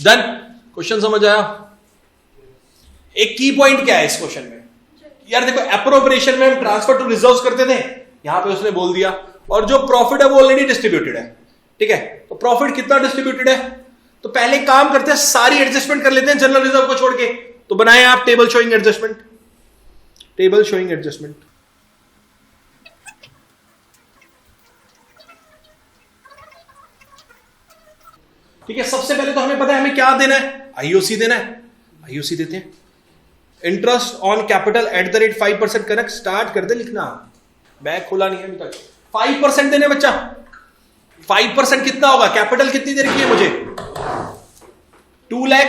Done. Question समझ आया? एक की पॉइंट क्या है इस क्वेश्चन में यार, देखो एप्रोप्रिएशन में हम ट्रांसफर टू रिजर्व्स करते थे, यहां पे उसने बोल दिया, और जो प्रॉफिट है वो ऑलरेडी डिस्ट्रीब्यूटेड है, ठीक है। तो प्रॉफिट कितना डिस्ट्रीब्यूटेड है, तो पहले काम करते हैं, सारी एडजस्टमेंट कर लेते हैं जनरल रिजर्व को छोड़ के। तो बनाए आप table showing adjustment, table showing adjustment. ठीक है, सबसे पहले तो हमें पता है हमें क्या देना है, आईओसी देना है। आईओसी देते हैं, interest on capital at the rate 5%। Correct, start कर दे लिखना, बैग खोला नहीं है अभी तक। 5% देने बच्चा, 5% कितना होगा, कैपिटल कितनी दे रखी है मुझे, 2 लाख,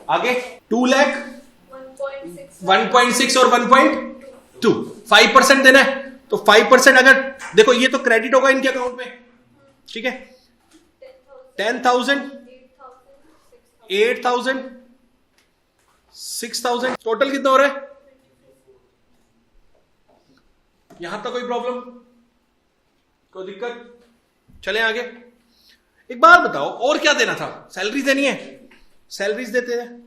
आगे 2 लाख, 1.6 और 1.2, 5% देना है। तो 5% अगर देखो ये तो क्रेडिट होगा इनके अकाउंट में, ठीक है। 10,000, 8,000, 6,000, टोटल कितना हो रहा है, यहां तक कोई प्रॉब्लम, कोई दिक्कत? चले आगे। एक बात बताओ, और क्या देना था, सैलरी देनी है, सैलरीज देते हैं,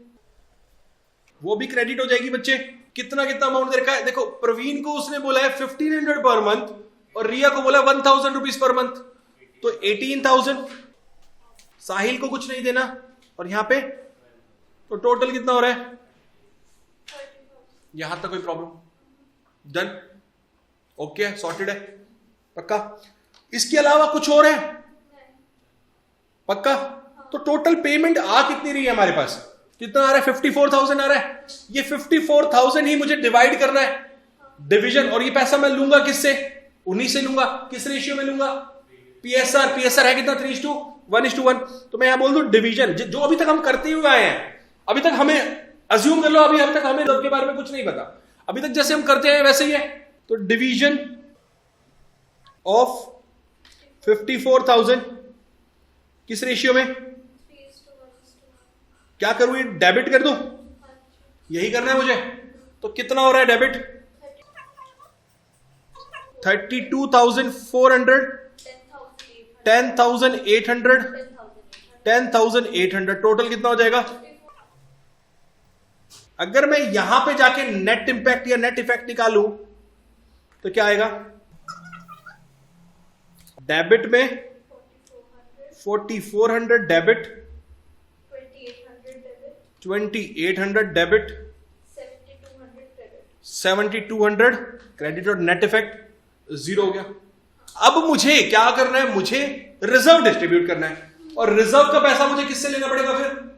वो भी क्रेडिट हो जाएगी बच्चे। कितना कितना अमाउंट दे रखा है, देखो प्रवीण को उसने बोला है 1,500 पर मंथ और रिया को बोला 1,000 रुपीज पर मंथ, तो 18,000। साहिल को कुछ नहीं देना, और यहां पे तो टोटल कितना हो रहा है, यहां तक कोई प्रॉब्लम? डन, ओके, सॉर्टेड है, पक्का? इसके अलावा कुछ और है, पक्का? तो टोटल पेमेंट आ कितनी रही है हमारे पास, कितना आ रहा है, 54,000 आ रहा है। ये 54,000 ही मुझे डिवाइड करना है, डिवीजन, और ये पैसा मैं लूंगा किससे, उन्हीं से लूंगा। किस रेशियो में लूंगा, पीएसआर। पीएसआर है कितना, 3:1:1। तो मैं यहां बोल दूं डिवीजन, जो अभी तक हम करते हुए आए हैं, अभी तक हमें अज्यूम कर लो, अभी तक हमें रिजर्व के बारे में कुछ नहीं पता, अभी तक जैसे हम करते हैं वैसे ही है। तो डिवीजन ऑफ 54,000 किस रेशियो में, क्या करूं, ये डेबिट कर दूं, यही करना है मुझे। तो कितना हो रहा है डेबिट, 32,400, 10,800, 10,800, टोटल कितना हो जाएगा? अगर मैं यहां पे जाके नेट इंपैक्ट या नेट इफेक्ट निकालूं तो क्या आएगा, डेबिट में 4,400 डेबिट, 2,800 डेबिट, 7,200 क्रेडिट, और नेट इफेक्ट 0 हो गया। अब मुझे क्या करना है, मुझे रिजर्व डिस्ट्रीब्यूट करना है, और रिजर्व का पैसा मुझे किससे लेना पड़ेगा, फिर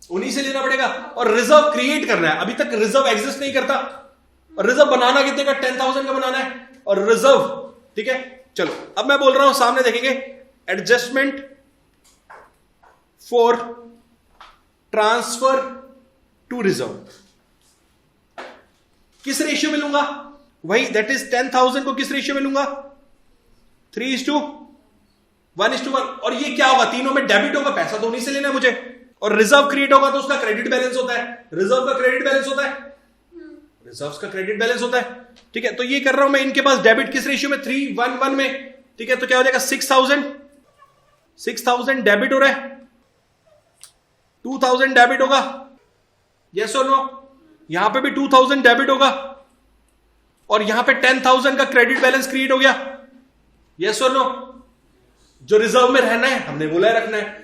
उन्हीं से लेना पड़ेगा। और रिजर्व क्रिएट करना है, अभी तक रिजर्व एग्जिस्ट नहीं करता, और रिजर्व बनाना कितने का, 10,000 का बनाना है, और रिजर्व, ठीक है। चलो अब मैं बोल रहा हूं, सामने देखेंगे, adjustment for transfer to reserve किस रेशियो में लूंगा, वही दैट इज 10,000 को किस रेशियो में लूंगा, 3:1:1। और ये क्या होगा, तीनों में डेबिट होगा, पैसा तो उन्हीं से लेना है मुझे, और रिजर्व क्रिएट होगा तो उसका क्रेडिट बैलेंस होता है, रिजर्व का क्रेडिट बैलेंस होता है, रिजर्व का क्रेडिट बैलेंस होता है, ठीक है। तो ये कर रहा हूं मैं, इनके पास डेबिट किस रेशियो में, 3:1:1 में, ठीक है। तो क्या हो जाएगा, 6,000 डेबिट हो रहा है, 2,000 डेबिट होगा, यस और नो? यहां पे भी 2,000 डेबिट होगा, और यहां पे 10,000 का क्रेडिट बैलेंस क्रिएट हो गया, यस और नो? जो रिजर्व में रहना है हमने बोला है रखना है।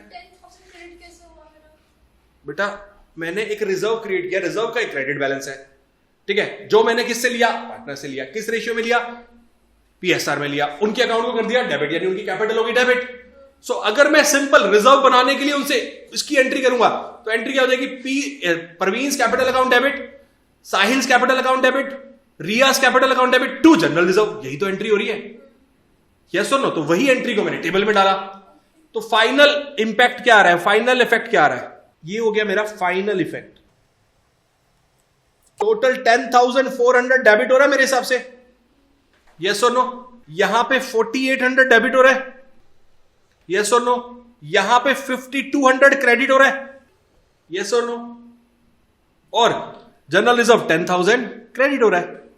बेटा मैंने एक रिजर्व क्रिएट किया, रिजर्व का एक क्रेडिट बैलेंस है, ठीक है, जो मैंने किससे लिया, पार्टनर से लिया। किस रेशियो में लिया, पीएसआर में लिया, उनके अकाउंट को कर दिया डेबिट, यानी उनकी कैपिटल होगी डेबिट। सो अगर मैं सिंपल रिजर्व बनाने के लिए उनसे इसकी एंट्री करूंगा तो एंट्री क्या हो जाएगी, Parveen's capital account debit, Sahil's capital account debit, Riyaz capital account debit to general reserve, यही तो एंट्री हो रही है, यस और नो? तो वही एंट्री को मैंने टेबल में डाला। तो फाइनल इंपैक्ट क्या आ रहा है, फाइनल इफेक्ट क्या आ रहा है, ये हो गया मेरा फाइनल इफेक्ट। टोटल 10,400 डेबिट हो रहा है मेरे हिसाब से, यस और नो? यहां पे 4,800 डेबिट हो रहा है, यस और नो? यहां पे 5,200 क्रेडिट हो रहा है, यस और नो? और जनरल रिजर्व 10,000 क्रेडिट हो रहा है,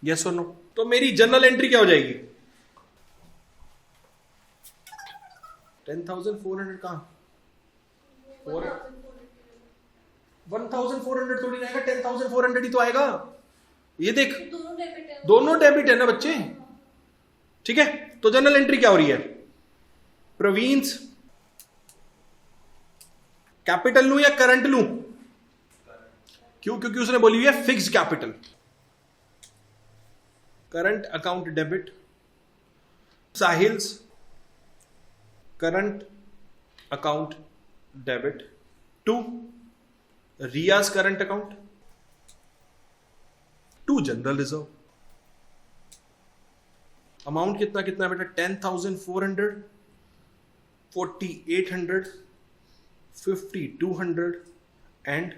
यस और नो? तो मेरी जनरल एंट्री क्या हो जाएगी, 10,400 कहां, 1400 थोड़ी ना आएगा, 10,400 ही तो आएगा। ये देख, दोनों दोनों डेबिट है ना बच्चे, ठीक है। तो जर्नल एंट्री क्या हो रही है, प्रवीण्स कैपिटल लूं या करंट लूं? क्यों? क्योंकि उसने बोली हुई है fixed capital. Current account debit, Sahil's current account debit to Riyaz current account to general reserve. Amount कितना कितना है बेटा, 10,400, 4,800, 5,200 एंड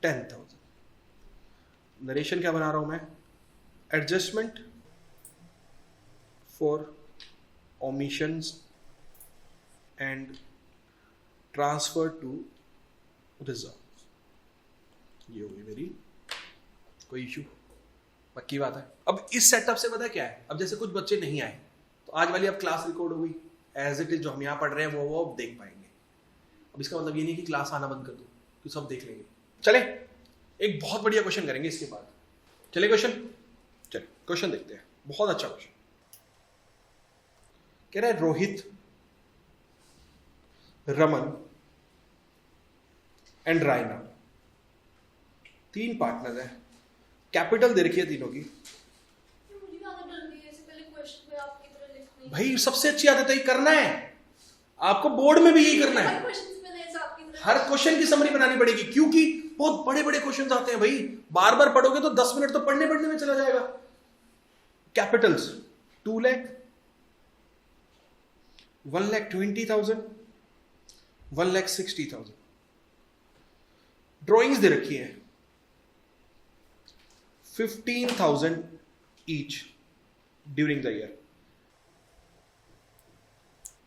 10,000। नरेशन क्या बना रहा हूं मैं, adjustment for omissions and transfer to reserve। ये होगी मेरी, कोई इशू, पक्की बात है। अब इस सेटअप से पता क्या है, अब जैसे कुछ बच्चे नहीं आए तो आज वाली अब क्लास रिकॉर्ड हो गई एज इट इज, जो हम यहाँ पढ़ रहे हैं वो अब देख पाएंगे। अब इसका मतलब ये नहीं कि क्लास आना बंद कर दो, तो सब देख लेंगे। चले एक बहुत बढ़िया क्वेश्चन करेंगे इसके बाद। चले क्वेश्चन देखते हैं, बहुत अच्छा क्वेश्चन कह रहा है। रोहित, रमन एंड रायना 3 पार्टनर हैं, कैपिटल दे रखी है तीनों की। भाई सबसे अच्छी आदत है करना है, आपको बोर्ड में भी यही करना है, हर क्वेश्चन की समरी बनानी पड़ेगी, क्योंकि बहुत बड़े बड़े क्वेश्चन आते हैं भाई, बार बार पढ़ोगे तो 10 मिनट तो पढ़ने में चला जाएगा। कैपिटल्स 2 लाख, 1,20,000, 1,60,000। ड्रॉइंग्स दे रखी है 15,000 ईच ड्यूरिंग द ईयर,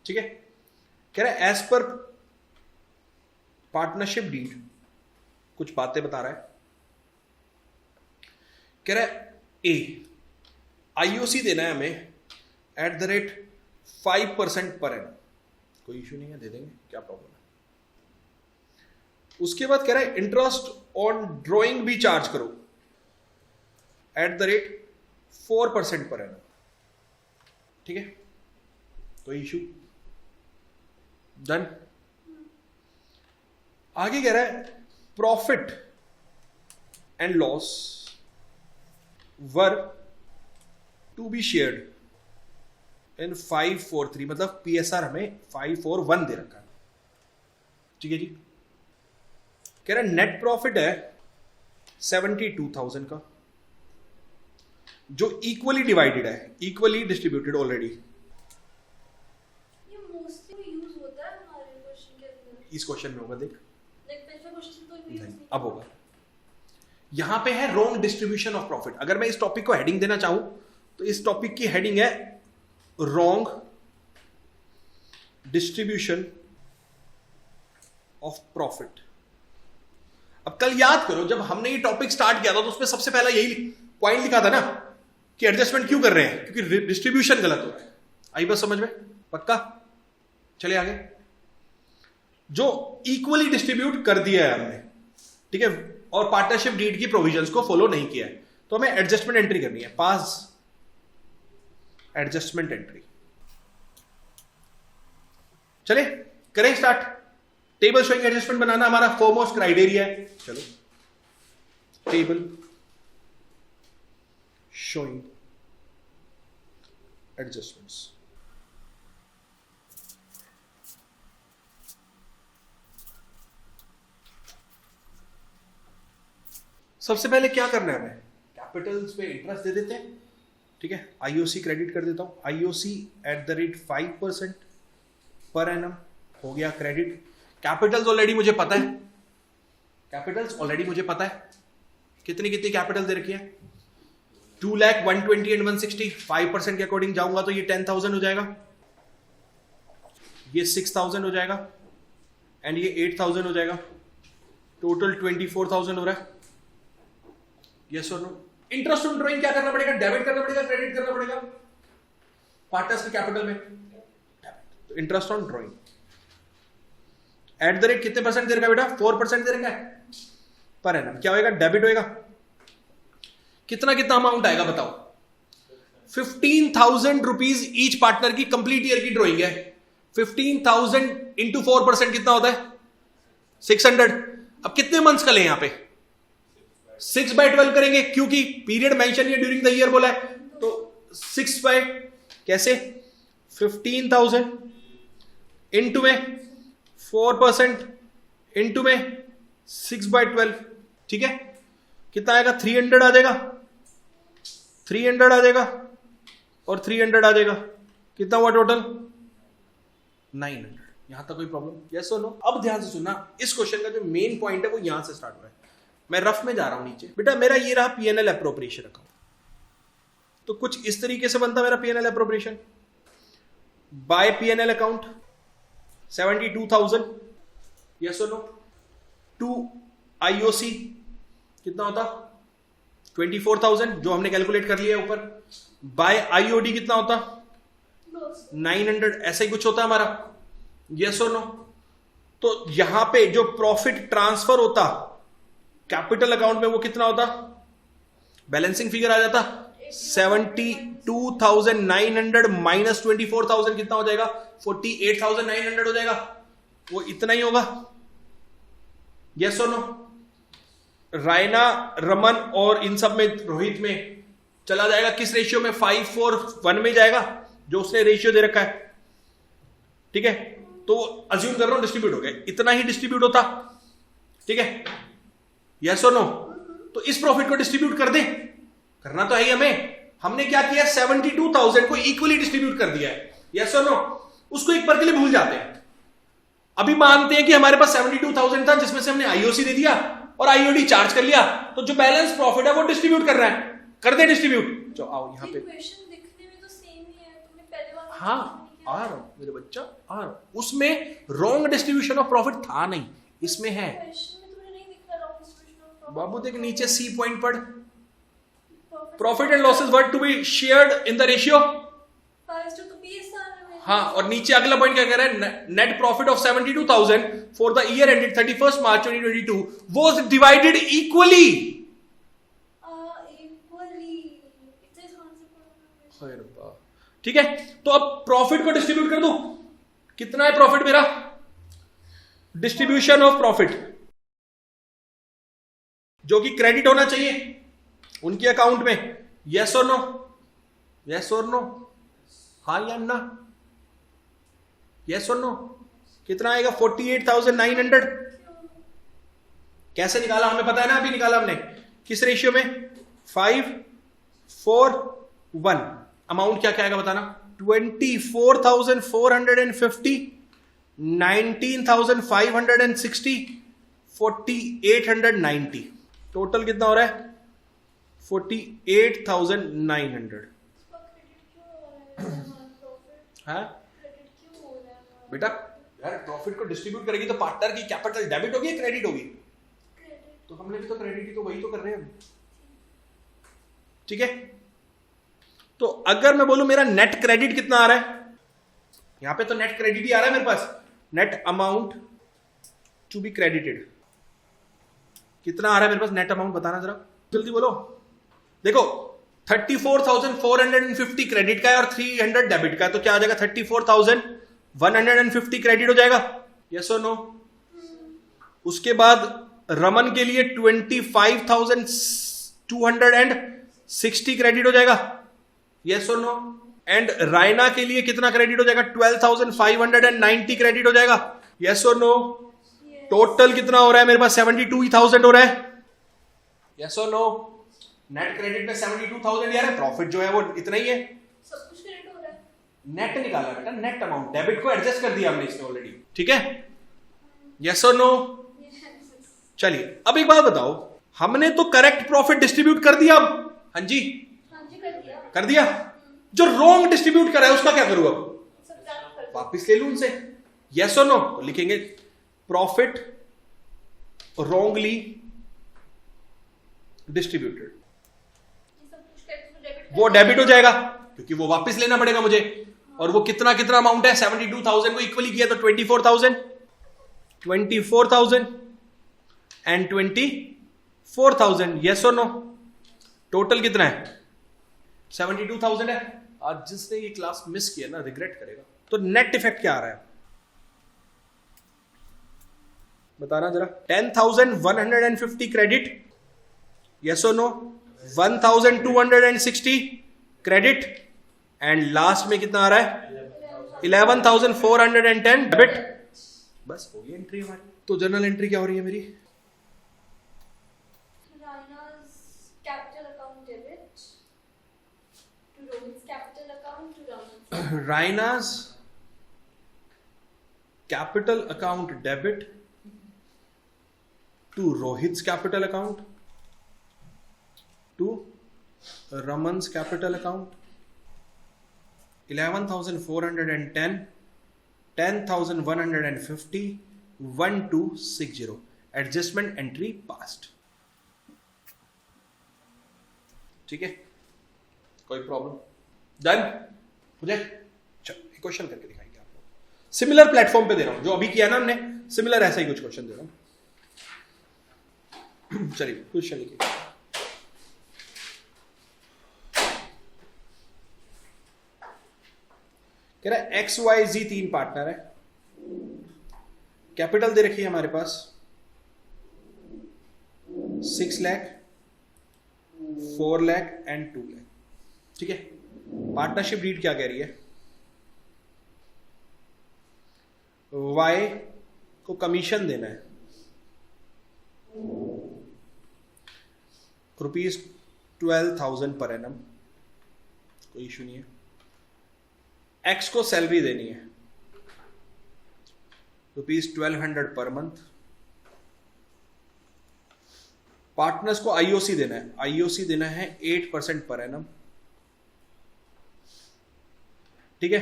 ठीक है। कह रहा है एज पर पार्टनरशिप डीड, कुछ बातें बता रहा है। कह रहा है ए आईओसी देना है हमें @5% पर एनम, कोई इशू नहीं है, दे देंगे, क्या प्रॉब्लम है। उसके बाद कह रहा है इंटरेस्ट ऑन ड्रॉइंग भी चार्ज करो @4% पर एनम, ठीक है, कोई इशू, डन। आगे कह रहा है profit and loss were to be shared in 543, मतलब पीएसआर हमें 541 दे रखा है, ठीक है जी। कह रहा है नेट प्रॉफिट है 72,000 का, जो इक्वली डिवाइडेड है, इक्वली डिस्ट्रीब्यूटेड ऑलरेडी। ये मोस्टली यूज होता है हमारे क्वेश्चन के अंदर, इस क्वेश्चन में होगा, देख नहीं, अब होगा। यहां पे है रॉन्ग डिस्ट्रीब्यूशन ऑफ प्रॉफिट। अगर मैं इस टॉपिक को हेडिंग देना चाहूं तो इस टॉपिक की हेडिंग है रॉन्ग डिस्ट्रीब्यूशन ऑफ प्रॉफिट। अब कल याद करो जब हमने ये टॉपिक स्टार्ट किया था तो उसमें सबसे पहला यही पॉइंट लिखा था ना कि एडजस्टमेंट क्यों कर रहे हैं, क्योंकि डिस्ट्रीब्यूशन गलत हो रहा है। आई बस समझ में, पक्का? चलिए आगे। जो इक्वली डिस्ट्रीब्यूट कर दिया है हमने, ठीक है, और पार्टनरशिप डीड की प्रोविजंस को फॉलो नहीं किया है, तो हमें एडजस्टमेंट एंट्री करनी है, पास एडजस्टमेंट एंट्री। चले करें स्टार्ट। टेबल शोइंग एडजस्टमेंट बनाना हमारा फोरमोस्ट क्राइटेरिया है। चलो टेबल शोइंग एडजस्टमेंट्स। सबसे पहले क्या करना है, हमें कैपिटल्स पे इंटरेस्ट दे देते हैं, ठीक है। आईओसी क्रेडिट कर देता हूं, आईओसी @5% पर एनम हो गया क्रेडिट। कैपिटल्स ऑलरेडी मुझे पता है, कैपिटल्स ऑलरेडी मुझे पता है कितनी कितनी कैपिटल दे रखी है, 2 लाख 120 एंड 160। 5% के अकॉर्डिंग जाऊंगा तो ये 10,000 हो जाएगा, ये 6,000 हो जाएगा एंड ये 8,000 हो जाएगा, टोटल 24,000 हो रहा है। यस और नो? इंटरेस्ट ऑन ड्रॉइंग क्या करना पड़ेगा, डेबिट करना पड़ेगा, क्रेडिट करना पड़ेगा पार्टनर्स के कैपिटल में, डेबिट। तो interest on drawing at the rate कितने परसेंट दे रखा है बेटा? 4% दे रखा है पर एनम। क्या होएगा? डेबिट होएगा। कितना कितना अमाउंट आएगा बताओ? 15,000 रुपीज ईच पार्टनर की कंप्लीट ईयर की ड्रॉइंग है। 15,000 इंटू 4% कितना होता है? 600। अब कितने मंथ्स का लें यहां पे? 6/12 करेंगे क्योंकि पीरियड मेंशन ये ड्यूरिंग द ईयर बोला है, तो 6 बाय कैसे 15,000 इंटू में 4% इंटू में 6/12, ठीक है। कितना आएगा? 300 आ जाएगा, 300 आ जाएगा और 300 आ जाएगा। कितना हुआ टोटल? 900। यहां तक कोई प्रॉब्लम? यस और नो? अब ध्यान से सुनना, इस क्वेश्चन का जो मेन पॉइंट है वो यहां से स्टार्ट हो रहा है। मैं रफ में जा रहा हूं नीचे। बेटा मेरा ये रहा पीएनएल एप्रोप्रिएशन अकाउंट, तो कुछ इस तरीके से बनता मेरा PNL appropriation. By PNL account 72,000, yes और नो। टू आईओसी कितना होता? 24,000 जो हमने कैलकुलेट कर लिया ऊपर। बाय आईओडी कितना होता? 900, ऐसा ही कुछ होता हमारा, यस और नो। तो यहां पे जो प्रॉफिट ट्रांसफर होता कैपिटल अकाउंट में वो कितना होता? बैलेंसिंग फिगर आ जाता 72,900 माइनस 24,000 कितना हो जाएगा? 48,900 हो जाएगा। वो इतना ही होगा, यस और नो। रायना, रमन और इन सब में, रोहित में चला जाएगा किस रेशियो में? 5:1 में जाएगा, जो उसने रेशियो दे रखा है, ठीक है। तो अज्यूम कर रहा हूं डिस्ट्रीब्यूट हो गया, इतना ही डिस्ट्रीब्यूट होता, ठीक है, यस और नो। तो इस प्रॉफिट को डिस्ट्रीब्यूट कर दे, करना तो है ही हमें। हमने क्या किया? 72,000 को इक्वली डिस्ट्रीब्यूट कर दिया है, यस और नो। उसको एक पर के लिए भूल जाते हैं। अभी मानते हैं कि हमारे पास 72,000 था जिसमें से हमने आईओसी दे दिया और आईओडी चार्ज कर लिया, तो जो बैलेंस प्रॉफिट है वो डिस्ट्रीब्यूट कर रहा है, कर दे डिस्ट्रीब्यूट। जो आओ यहां पे, क्वेश्चन दिखने में तो सेम ही है, तुमने पहले वाला हाँ आ रहा हूं मेरे बच्चा, आ रहा हूं। उसमें रॉन्ग डिस्ट्रीब्यूशन ऑफ प्रॉफिट था नहीं, इसमें है। क्वेश्चन में तुम्हें नहीं दिख रहा रॉन्ग डिस्ट्रीब्यूशन ऑफ प्रॉफिट। बाबू देख नीचे सी पॉइंट पढ़। Profit and losses were to be shared in the ratio. हाँ, और नीचे अगला पॉइंट क्या कह रहा है? Net profit of 72,000 for the year ended 31 March 2022 was divided equally. ठीक है, तो अब प्रॉफिट को डिस्ट्रीब्यूट कर दो। कितना है प्रॉफिट मेरा? डिस्ट्रीब्यूशन ऑफ प्रॉफिट जो कि क्रेडिट होना चाहिए उनके अकाउंट में, यस और नो? यस और नो? हाँ या ना? यस और नो? कितना आएगा? 48,900। कैसे निकाला? हमें पता है ना, अभी निकाला हमने। किस रेशियो में? 5:1। अमाउंट क्या क्या आएगा बताना? 24,450, 19,560, 4,890। टोटल कितना हो रहा है? 48,900। हाँ बेटा, यार प्रॉफिट को डिस्ट्रीब्यूट करेगी तो पार्टनर की कैपिटल डेबिट होगी या क्रेडिट होगी? तो हमने भी तो क्रेडिट ही तो वही तो कर रहे हैं, ठीक है। तो अगर मैं बोलूं मेरा नेट क्रेडिट कितना आ रहा है, यहां पे तो नेट क्रेडिट ही आ रहा है मेरे पास। Net amount to be credited कितना आ रहा है मेरे पास? नेट अमाउंट बताना जरा जल्दी बोलो। देखो 34,450 क्रेडिट का है और 300 डेबिट का है, तो क्या आ जाएगा? 34,150 क्रेडिट हो जाएगा, यस और नो? उसके बाद रमन के लिए 25,260 क्रेडिट हो जाएगा, यस और नो? एंड रायना के लिए कितना क्रेडिट हो जाएगा? 12,590 क्रेडिट हो जाएगा, यस और नो? टोटल कितना हो रहा है मेरे पास? 72,000 हो रहा है, यस और नो? नेट क्रेडिट में 72,000 यार है, प्रॉफिट जो है वो इतना ही है, सब कुछ क्रेडिट हो रहा है। नेट निकाला बेटा, नेट अमाउंट। डेबिट को एडजस्ट कर दिया हमने इसमें ऑलरेडी, ठीक है, यस और नो? चलिए अब एक बात बताओ, हमने तो करेक्ट प्रॉफिट डिस्ट्रीब्यूट कर दिया अब, हाँ जी कर दिया। जो रॉन्ग डिस्ट्रीब्यूट करा है उसका क्या करूं अब? वापिस ले लूं उनसे, यस और नो? तो लिखेंगे प्रॉफिट रॉन्गली डिस्ट्रीब्यूटेड, वो डेबिट हो जाएगा क्योंकि वो वापस लेना पड़ेगा मुझे। और वो कितना कितना अमाउंट है? 72,000 को इक्वली किया तो 24,000, 24,000 एंड 24,000, यस और नो? टोटल कितना है? 72,000 है। आज जिसने ये क्लास मिस किया ना रिग्रेट करेगा। तो नेट इफेक्ट क्या आ रहा है बताना जरा। 10,150 क्रेडिट, यस और नो? 1,260 क्रेडिट एंड लास्ट में कितना आ रहा है? 11,410 डेबिट। बस हो गई एंट्री हमारी। तो जर्नल एंट्री क्या हो रही है मेरी? Rana's capital account debit to Rohit's capital account to Raman's. Raina's capital account debit to Rohit's capital account to Raman's capital account 11,410, 10,150, 1260, adjustment entry passed. ठीक है, कोई प्रॉब्लम? डन? मुझे एक क्वेश्चन करके दिखाएंगे आप लोग। सिमिलर प्लेटफॉर्म पे दे रहा हूं, जो अभी किया ना हमने, सिमिलर ऐसा ही कुछ क्वेश्चन दे रहा हूं। चलिए क्वेश्चन लिखिए। कह रहा है XYZ 3 पार्टनर है, कैपिटल दे रखी है हमारे पास 6 लाख, 4 लाख एंड 2 लाख। ठीक है, पार्टनरशिप डीड क्या कह रही है? Y को कमीशन देना है ₹12,000 पर एनम, कोई इशू नहीं है। X को सैलरी देनी है ₹1,200 पर मंथ। पार्टनर्स को IOC देना है, IOC देना है 8% पर एनम। ठीक है,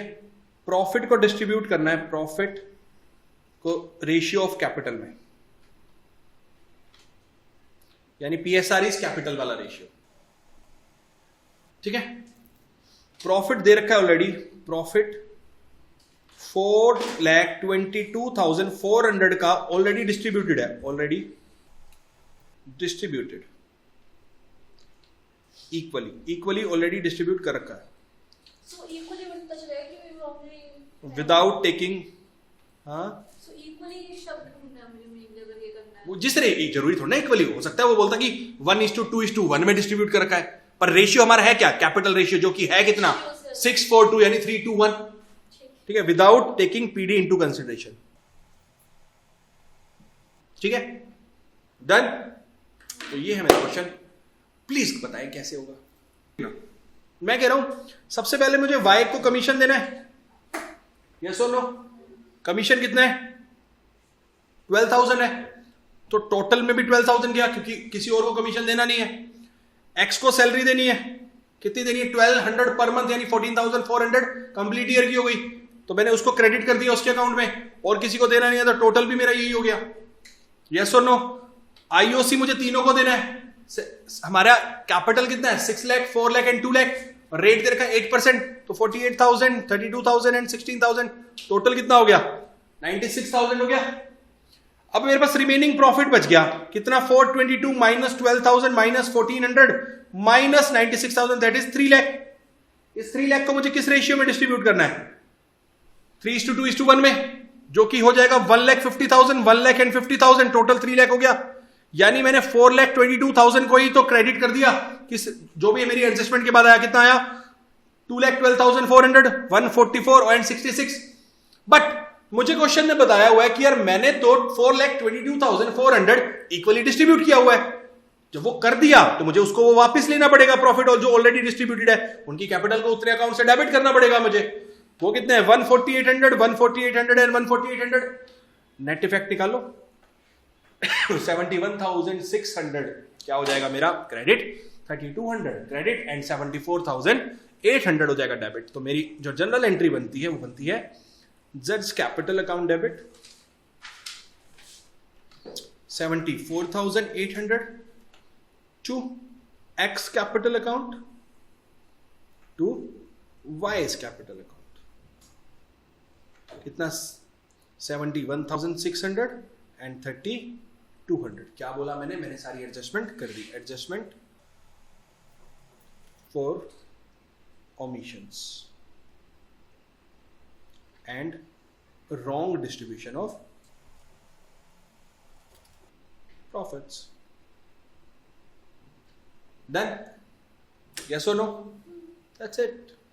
प्रॉफिट को डिस्ट्रीब्यूट करना है, प्रॉफिट को रेशियो ऑफ कैपिटल में, यानी PSR इज कैपिटल वाला रेशियो। ठीक है, प्रॉफिट दे रखा है ऑलरेडी, प्रॉफिट 4,22,400 का ऑलरेडी डिस्ट्रीब्यूटेड है, already distributed equally already distribute कर रखा है। So equally बनता चलेगा कि we already विदाउट टेकिंग, हाँ so equally शब्द ढूंढना है मुझे मीनिंग अगर ये करना है। वो जिस तरह जरूरी थोड़ा ना इक्वली हो सकता है, वो बोलता कि 1:2:1 में डिस्ट्रीब्यूट कर रखा है, पर रेशियो हमारा है क्या? कैपिटल रेशियो, जो कि है कितना? 6:4 यानी 3:1। ठीक है, without taking PD into consideration. ठीक है, डन? तो ये है मेरा क्वेश्चन, प्लीज बताएं कैसे होगा। मैं कह रहा हूं सबसे पहले मुझे Y को कमीशन देना है, यस और नो? कमीशन कितना है? 12,000 है, तो टोटल में भी 12,000 गया, क्योंकि किसी और को कमीशन देना नहीं है। X को सैलरी देनी है, कितनी देनी है? 1,200 पर मंथ, यानी 14,400 कंप्लीट ईयर की हो गई, तो मैंने उसको क्रेडिट कर दिया उसके अकाउंट में, और किसी को देना नहीं है, तो टोटल भी मेरा यही हो गया, यस और नो? IOC मुझे तीनों को देना है। हमारा कैपिटल कितना है? 6 लाख, 4 लाख एंड 2 लाख, रेट दे रखा है 8%, तो 48,000, 32,000 एंड 16,000, टोटल कितना हो गया? 96,000 हो गया। अब मेरे पास रिमेनिंग प्रॉफिट बच गया कितना? 422 minus 12,000 minus 1,400 minus 96,000, that is 3 lakh. इस 3 लाख को मुझे किस रेशियो में डिस्ट्रीब्यूट करना है? 3:2:1 में, जो कि हो जाएगा 1,50,000, 1,50,000, टोटल 3 लाख हो गया। यानी मैंने 4,22,000 को ही तो क्रेडिट कर दिया, किस जो भी मेरी एडजस्टमेंट के बाद आया, कितना आया? 2,12,400, 144 एंड 66। बट मुझे क्वेश्चन में बताया हुआ है कि यार मैंने तो 4,22,400 इक्वली डिस्ट्रीब्यूट किया हुआ है। जब वो कर दिया तो मुझे उसको वो वापस लेना पड़ेगा, प्रॉफिट और जो ऑलरेडी डिस्ट्रीब्यूटेड है उनकी कैपिटल को उतने अकाउंट से डेबिट करना पड़ेगा मुझे। वो कितने हैं? 1,4800, 1,4800 एंड 1,4800। नेट इफेक्ट निकालो 71,600 क्या हो जाएगा मेरा? क्रेडिट। 3,200 क्रेडिट एंड 74,800 हो जाएगा डेबिट। तो मेरी जो जनरल एंट्री बनती है वो बनती है Z's capital account debit 74,800 to X capital account to Y's capital account. कितना? 71,600 एंड 30,200. क्या बोला मैंने सारी एडजस्टमेंट कर दी. Adjustment for omissions and wrong distribution of profits. Done? Yes or no? That's it.